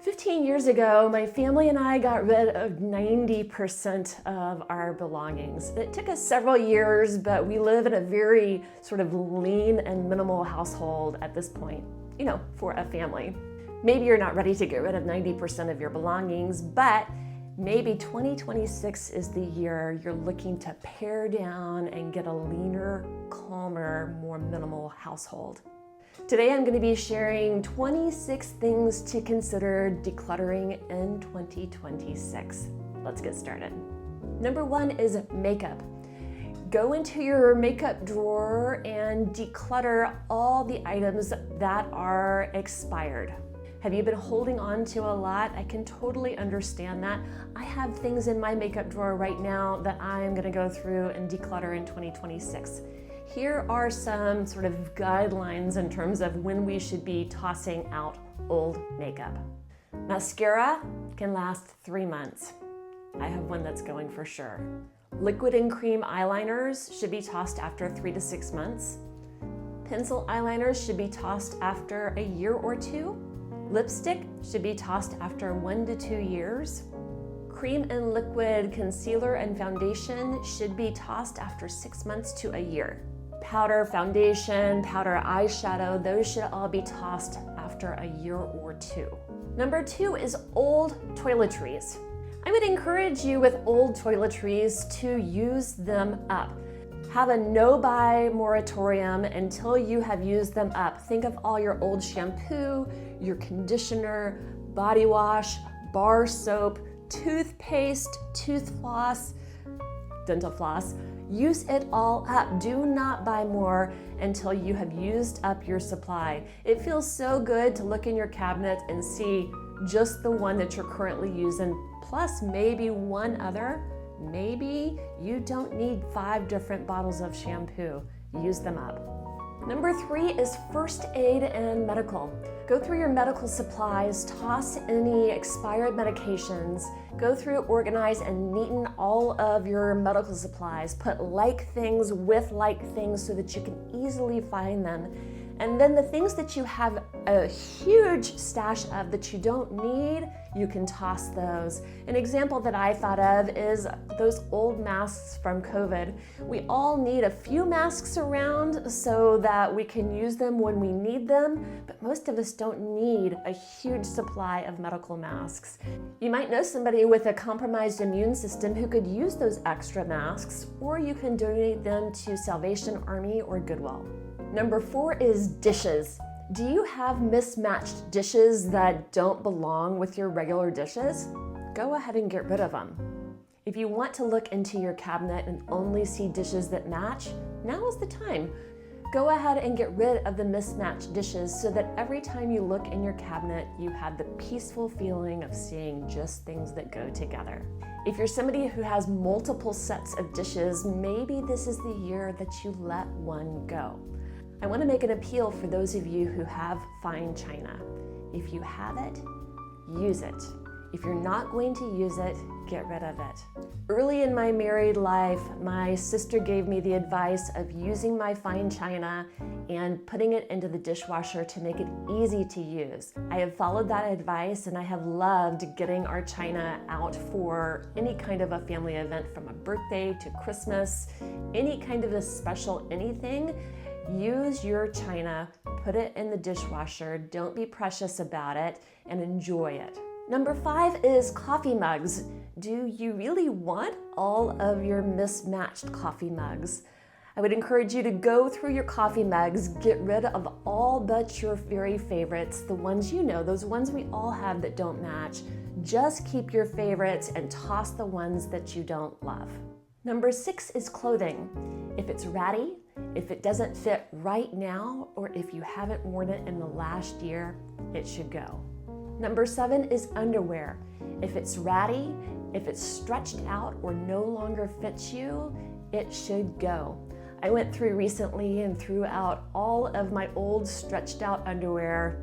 15 years ago, my family and I got rid of 90% of our belongings. It took us several years, but we live in a very sort of lean and minimal household at this point, for a family. Maybe you're not ready to get rid of 90% of your belongings, but maybe 2026 is the year you're looking to pare down and get a leaner, calmer, more minimal household. Today I'm going to be sharing 26 things to consider decluttering in 2026. Let's get started. Number 1 is makeup. Go into your makeup drawer and declutter all the items that are expired. Have you been holding on to a lot? I can totally understand that. I have things in my makeup drawer right now that I'm going to go through and declutter in 2026. Here are some sort of guidelines in terms of when we should be tossing out old makeup. Mascara can last 3 months. I have one that's going for sure. Liquid and cream eyeliners should be tossed after 3 to 6 months. Pencil eyeliners should be tossed after a year or 2. Lipstick should be tossed after 1 to 2 years. Cream and liquid concealer and foundation should be tossed after 6 months to a year. Powder, foundation, powder eyeshadow, those should all be tossed after a year or 2. Number 2 is old toiletries. I would encourage you with old toiletries to use them up. Have a no-buy moratorium until you have used them up. Think of all your old shampoo, your conditioner, body wash, bar soap, toothpaste, tooth floss, dental floss. Use it all up. Do not buy more until you have used up your supply. It feels so good to look in your cabinet and see just the one that you're currently using, plus maybe one other. Maybe you don't need 5 different bottles of shampoo. Use them up. Number 3 is first aid and medical. Go through your medical supplies, toss any expired medications, go through, organize, and neaten all of your medical supplies. Put like things with like things so that you can easily find them. And then the things that you have a huge stash of that you don't need, you can toss those. An example that I thought of is those old masks from COVID. We all need a few masks around so that we can use them when we need them, but most of us don't need a huge supply of medical masks. You might know somebody with a compromised immune system who could use those extra masks, or you can donate them to Salvation Army or Goodwill. Number 4 is dishes. Do you have mismatched dishes that don't belong with your regular dishes? Go ahead and get rid of them. If you want to look into your cabinet and only see dishes that match, now is the time. Go ahead and get rid of the mismatched dishes so that every time you look in your cabinet, you have the peaceful feeling of seeing just things that go together. If you're somebody who has multiple sets of dishes, maybe this is the year that you let one go. I want to make an appeal for those of you who have fine china. If you have it, use it. If you're not going to use it, get rid of it. Early in my married life, my sister gave me the advice of using my fine china and putting it into the dishwasher to make it easy to use. I have followed that advice and I have loved getting our china out for any kind of a family event, from a birthday to Christmas, any kind of a special anything. Use your china, put it in the dishwasher, don't be precious about it, and enjoy it. Number 5 is coffee mugs. Do you really want all of your mismatched coffee mugs? I would encourage you to go through your coffee mugs, get rid of all but your very favorites, the ones you know, those ones we all have that don't match. Just keep your favorites and toss the ones that you don't love. Number 6 is clothing. If it's ratty, if it doesn't fit right now, or if you haven't worn it in the last year, it should go. Number 7 is underwear. If it's ratty, if it's stretched out or no longer fits you, it should go. I went through recently and threw out all of my old stretched out underwear,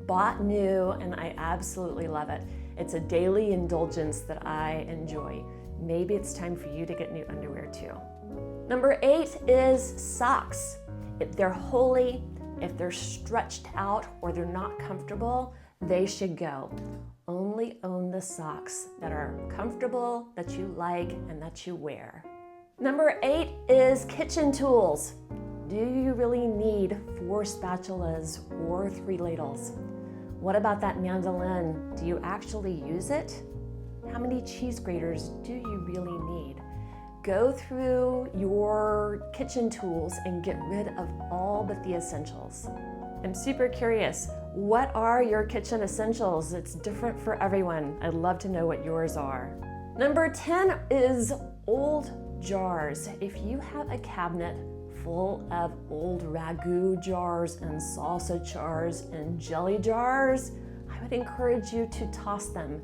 bought new, and I absolutely love it. It's a daily indulgence that I enjoy. Maybe it's time for you to get new underwear too. Number 8 is socks. If they're holey, if they're stretched out or they're not comfortable, they should go. Only own the socks that are comfortable, that you like, and that you wear. Number 8 is kitchen tools. Do you really need 4 spatulas or 3 ladles? What about that mandolin? Do you actually use it? How many cheese graters do you really need? Go through your kitchen tools and get rid of all but the essentials. I'm super curious, what are your kitchen essentials? It's different for everyone. I'd love to know what yours are. Number 10 is old jars. If you have a cabinet full of old ragu jars and salsa jars and jelly jars, I would encourage you to toss them.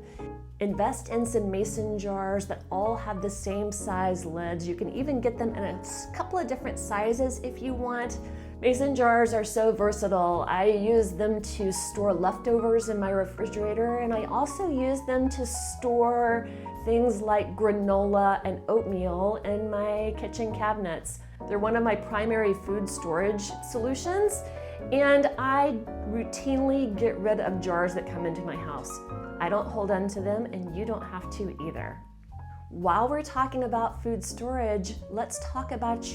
Invest in some mason jars that all have the same size lids. You can even get them in a couple of different sizes if you want. Mason jars are so versatile. I use them to store leftovers in my refrigerator, and I also use them to store things like granola and oatmeal in my kitchen cabinets. They're one of my primary food storage solutions, and I routinely get rid of jars that come into my house. I don't hold on to them, and you don't have to either. While we're talking about food storage, let's talk about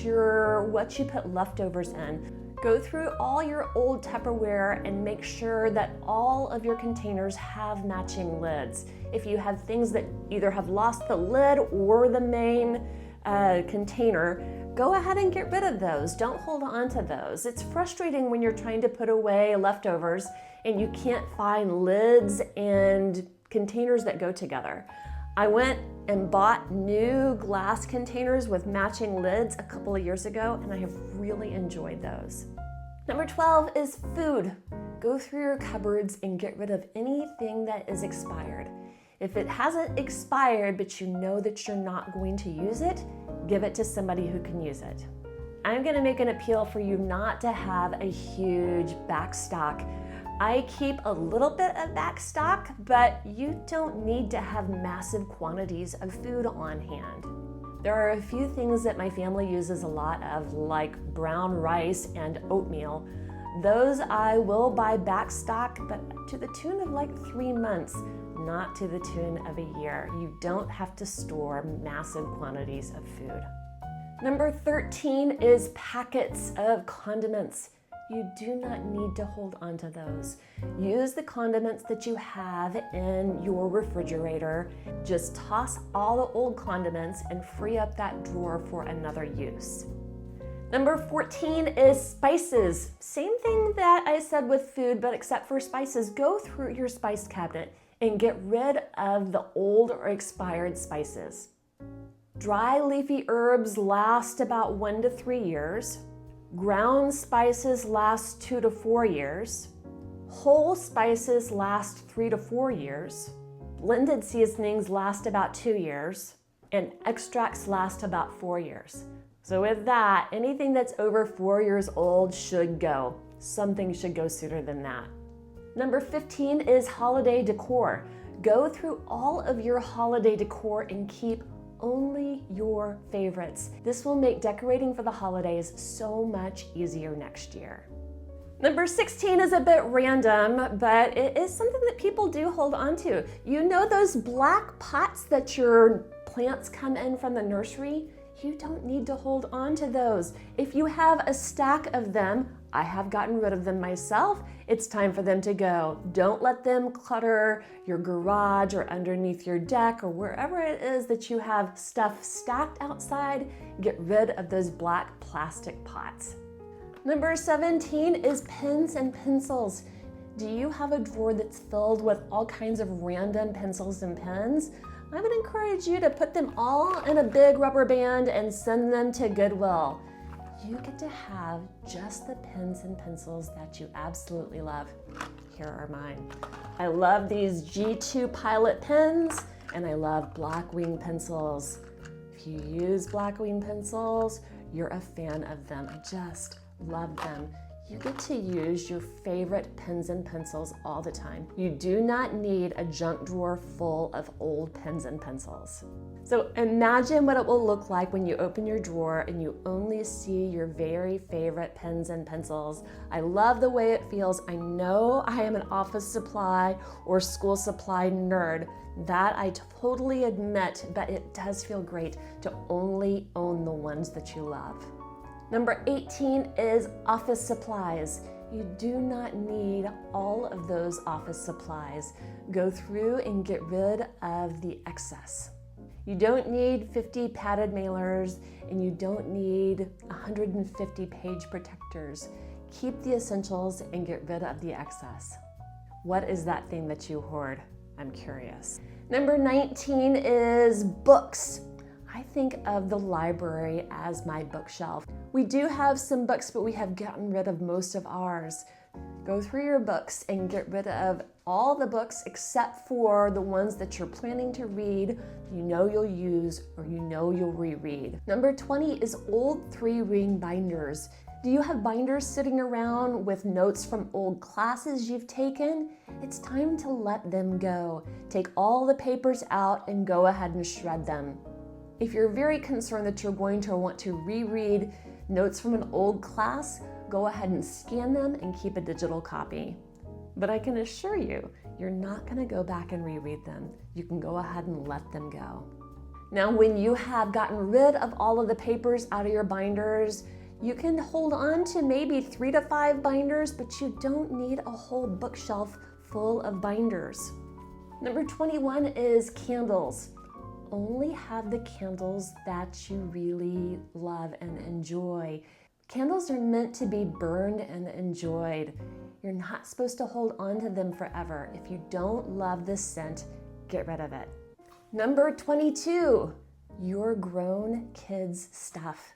what you put leftovers in. Go through all your old Tupperware and make sure that all of your containers have matching lids. If you have things that either have lost the lid or the main container, go ahead and get rid of those. Don't hold on to those. It's frustrating when you're trying to put away leftovers and you can't find lids and containers that go together. I went and bought new glass containers with matching lids a couple of years ago, and I have really enjoyed those. Number 12 is food. Go through your cupboards and get rid of anything that is expired. If it hasn't expired, but you know that you're not going to use it, give it to somebody who can use it. I'm gonna make an appeal for you not to have a huge back stock. I keep a little bit of back stock, but you don't need to have massive quantities of food on hand. There are a few things that my family uses a lot of, like brown rice and oatmeal. Those I will buy back stock, but to the tune of like 3 months, not to the tune of a year. You don't have to store massive quantities of food. Number 13 is packets of condiments. You do not need to hold on to those. Use the condiments that you have in your refrigerator. Just toss all the old condiments and free up that drawer for another use. Number 14 is spices. Same thing that I said with food, but except for spices. Go through your spice cabinet and get rid of the old or expired spices. Dry leafy herbs last about 1 to 3 years. Ground spices last 2 to 4 years. Whole spices last 3 to 4 years. Blended seasonings last about 2 years. And extracts last about 4 years. So with that, anything that's over 4 years old should go. Something should go sooner than that. Number 15 is holiday decor. Go through all of your holiday decor and keep only your favorites. This will make decorating for the holidays so much easier next year. Number 16 is a bit random, but it is something that people do hold on to. You know those black pots that your plants come in from the nursery? You don't need to hold on to those. If you have a stack of them, I have gotten rid of them myself. It's time for them to go. Don't let them clutter your garage or underneath your deck or wherever it is that you have stuff stacked outside. Get rid of those black plastic pots. Number 17 is pens and pencils. Do you have a drawer that's filled with all kinds of random pencils and pens? I would encourage you to put them all in a big rubber band and send them to Goodwill. You get to have just the pens and pencils that you absolutely love. Here are mine. I love these G2 Pilot pens, and I love Blackwing pencils. If you use Blackwing pencils, you're a fan of them. I just love them. You get to use your favorite pens and pencils all the time. You do not need a junk drawer full of old pens and pencils. So imagine what it will look like when you open your drawer and you only see your very favorite pens and pencils. I love the way it feels. I know I am an office supply or school supply nerd. That I totally admit, but it does feel great to only own the ones that you love. Number 18 is office supplies. You do not need all of those office supplies. Go through and get rid of the excess. You don't need 50 padded mailers, and you don't need 150 page protectors. Keep the essentials and get rid of the excess. What is that thing that you hoard? I'm curious. Number 19 is books. I think of the library as my bookshelf. We do have some books, but we have gotten rid of most of ours. Go through your books and get rid of all the books except for the ones that you're planning to read, you know you'll use, or you know you'll reread. Number 20 is old 3-ring binders. Do you have binders sitting around with notes from old classes you've taken? It's time to let them go. Take all the papers out and go ahead and shred them. If you're very concerned that you're going to want to reread notes from an old class, go ahead and scan them and keep a digital copy. But I can assure you, you're not going to go back and reread them. You can go ahead and let them go. Now, when you have gotten rid of all of the papers out of your binders, you can hold on to maybe 3 to 5 binders, but you don't need a whole bookshelf full of binders. Number 21 is candles. Only have the candles that you really love and enjoy. Candles are meant to be burned and enjoyed. You're not supposed to hold on to them forever. If you don't love the scent, get rid of it. Number 22, your grown kids' stuff.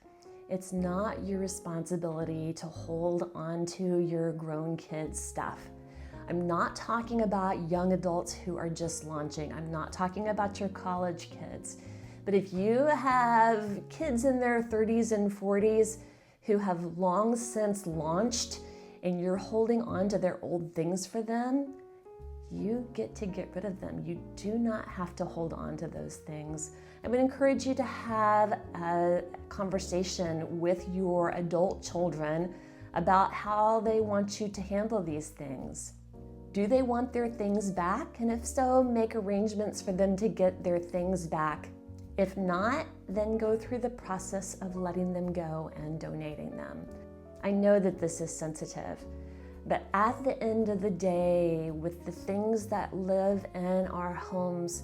It's not your responsibility to hold on to your grown kids' stuff. I'm not talking about young adults who are just launching. I'm not talking about your college kids. But if you have kids in their 30s and 40s who have long since launched and you're holding on to their old things for them, you get to get rid of them. You do not have to hold on to those things. I would encourage you to have a conversation with your adult children about how they want you to handle these things. Do they want their things back? And if so, make arrangements for them to get their things back. If not, then go through the process of letting them go and donating them. I know that this is sensitive, but at the end of the day, with the things that live in our homes,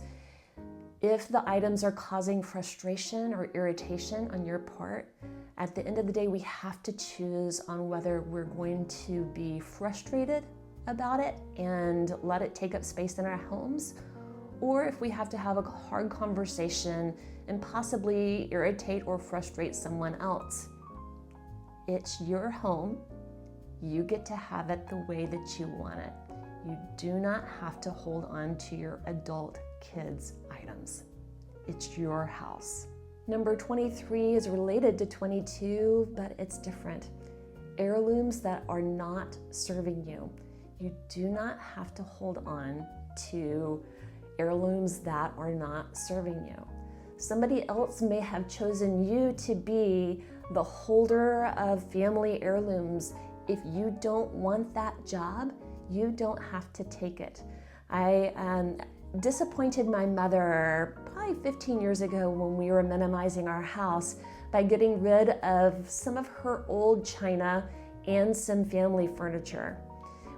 if the items are causing frustration or irritation on your part, at the end of the day, we have to choose on whether we're going to be frustrated about it and let it take up space in our homes, or if we have to have a hard conversation and possibly irritate or frustrate someone else. It's your home. You get to have it the way that you want it. You do not have to hold on to your adult kids' items. It's your house. Number 23 is related to 22, but it's different. Heirlooms that are not serving you. You do not have to hold on to heirlooms that are not serving you. Somebody else may have chosen you to be the holder of family heirlooms. If you don't want that job, you don't have to take it. I disappointed my mother probably 15 years ago when we were minimizing our house by getting rid of some of her old china and some family furniture.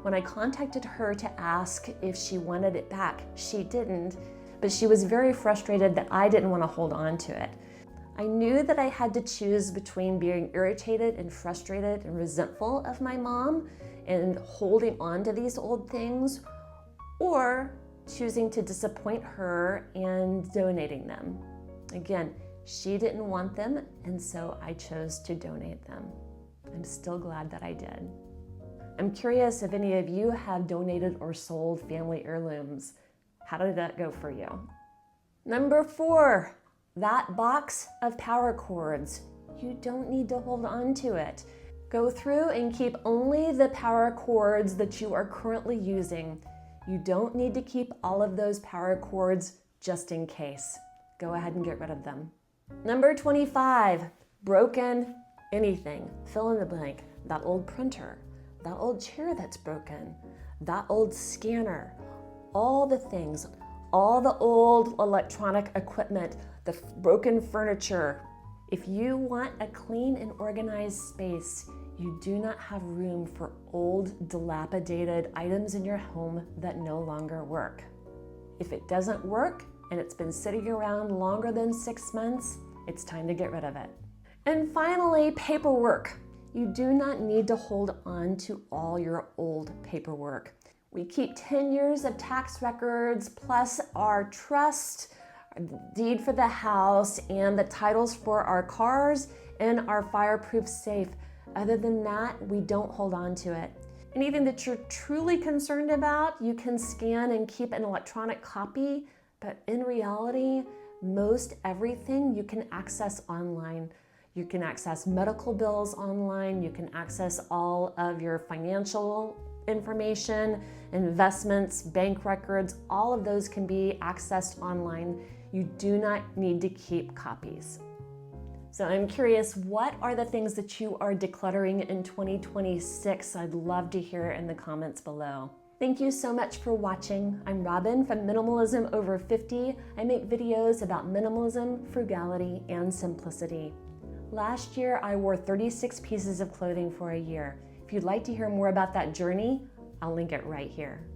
When I contacted her to ask if she wanted it back, she didn't, but she was very frustrated that I didn't want to hold on to it. I knew that I had to choose between being irritated and frustrated and resentful of my mom and holding on to these old things, or choosing to disappoint her and donating them. Again, she didn't want them, and so I chose to donate them. I'm still glad that I did. I'm curious if any of you have donated or sold family heirlooms. How did that go for you? Number 4, that box of power cords. You don't need to hold on to it. Go through and keep only the power cords that you are currently using. You don't need to keep all of those power cords just in case. go ahead and get rid of them. Number 25, broken anything. Fill in the blank. That old printer, that old chair that's broken, that old scanner, all the things, all the old electronic equipment, the broken furniture. If you want a clean and organized space, you do not have room for old, dilapidated items in your home that no longer work. If it doesn't work and it's been sitting around longer than 6 months, it's time to get rid of it. And finally, paperwork. You do not need to hold on to all your old paperwork. We keep 10 years of tax records, plus our trust, our deed for the house, and the titles for our cars and our fireproof safe. Other than that, we don't hold on to it. Anything that you're truly concerned about, you can scan and keep an electronic copy, but in reality, most everything you can access online. You can access medical bills online, you can access all of your financial information, investments, bank records, all of those can be accessed online. You do not need to keep copies. So I'm curious, what are the things that you are decluttering in 2026? I'd love to hear in the comments below. Thank you so much for watching. I'm Robin from Minimalism Over 50. I make videos about minimalism, frugality, and simplicity. Last year, I wore 36 pieces of clothing for a year. If you'd like to hear more about that journey, I'll link it right here.